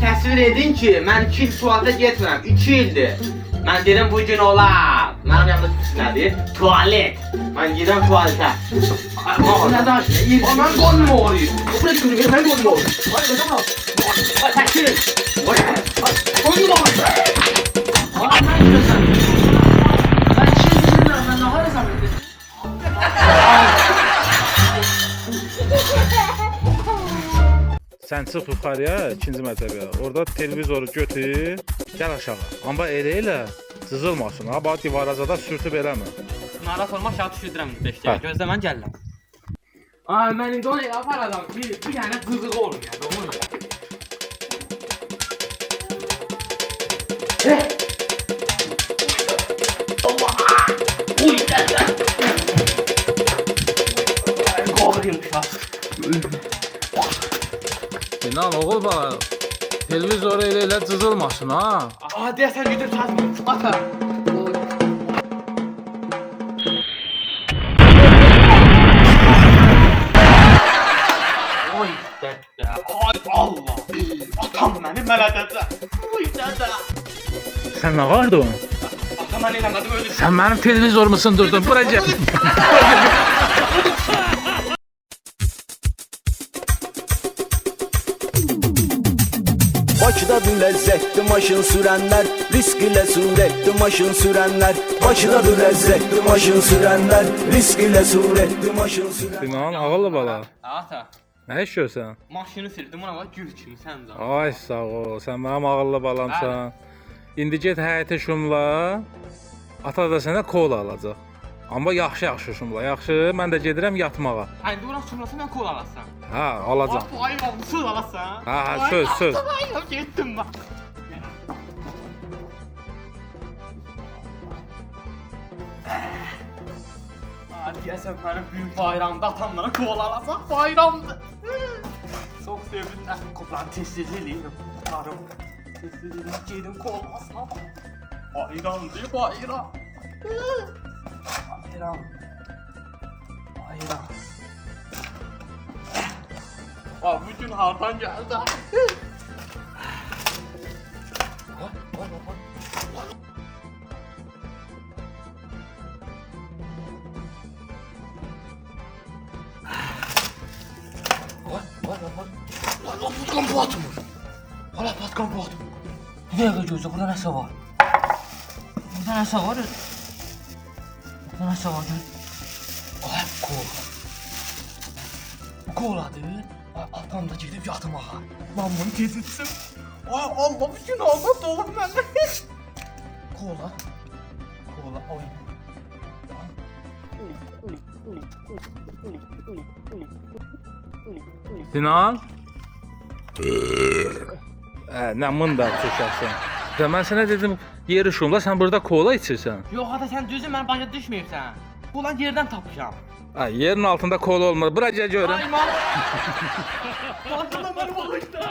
təsvir edin ki, mən 2 il tualete getmirəm, 2 ildir. Mən dedim bu gün olar. Mənim yanımda nədir? Tualet. Mən gedirəm tualetə. Nə danışır? Mən qolum ağrıyır. Buraya düşürüm, mən qolum ağrıyır. Ay, qolum ağrıyır. Ay, təşkirin. Qolum ağrıyır. Ay, mən görürsən. Ben 2 il girmirəm, mən nə harasam edir? Sən çıx yuxarıya, ikinci mərtəbəyə. Orada televizoru götür, gəl aşağı. Amma elə cızılmasın. Ha, bax divaraca da sürtüb eləmə. Narahat olma, aşağı düşürürəm 5 dəqiqə. Gözlə mən gəlirəm. Ay, mən indi onu elə aparadım. Bir dənə qızıq olmuyor. Onu. Allah! Uy, gəl. Qovrayım uşaq. İnan oğul bana, televizoru elə cızılmasın ha. Aa, deyəsən gedir çazmır. Ata. Oy, dədə. Ay Allah. Atam məni mələdədə. Oy, dədə. Sən nə vardı o? Atam mən eləmədim, öldü. Sən mənim televizorumu sındırdın, bura gəl. Bakıdadır ləzzətli maşın sürənlər, risk ilə surətli maşın sürənlər. Bakıdadır ləzzətli maşın sürənlər, risk ilə surətli maşın sürənlər. İnan ağıllı bala. Ata. Nə iş görsən? Maşını sildim, ona bax gül kimi sən də. Ay sağ ol, sən mənim ağıllı balamsan. İndi get həyətə şumla, ata da sənə kola alacaq. Amma yaxşı şumla, yaxşı. Mən də gedirəm yatmağa. İndi bura şumlasa mən kola alasan. Ha, alacağam. Ay, söz alasan. Ha, söz. Ay, getdim bak. Deyəsən mənim büyük bayramda atamlara kola alacaq, bayramdır. Çox sevindim. Koplan tez-tez eləyirəm. Tutarım. Tez-tez eləyirəm, gedim kolasına. Bayramdır, bayram. Bayram. Bayram. Aa, bu gün hardan geldi? Patkan batmır. Hala patkan batmır. Bir dakika gözle, burada nəsə var? Burada nəsə var? Burada nəsə var? Ay, kola. Bu koladır. Atam da gedib yatmağa. Mamamı gezitsin. Ay Allah, bütün Allah dolur məndə. Kola. Kola, oy. Sinan? Nə mındar çöşəksən. Mən sənə dedim, yeri şumla, sən burada kola içirsən. Yox, ata sən düzün, mən başa düşməyibsən. Ulan yerdən tapmışam. Ay, yerin altında kola olmaz. Bura gəl görüm. Ay, mal. Başına məni bağışla.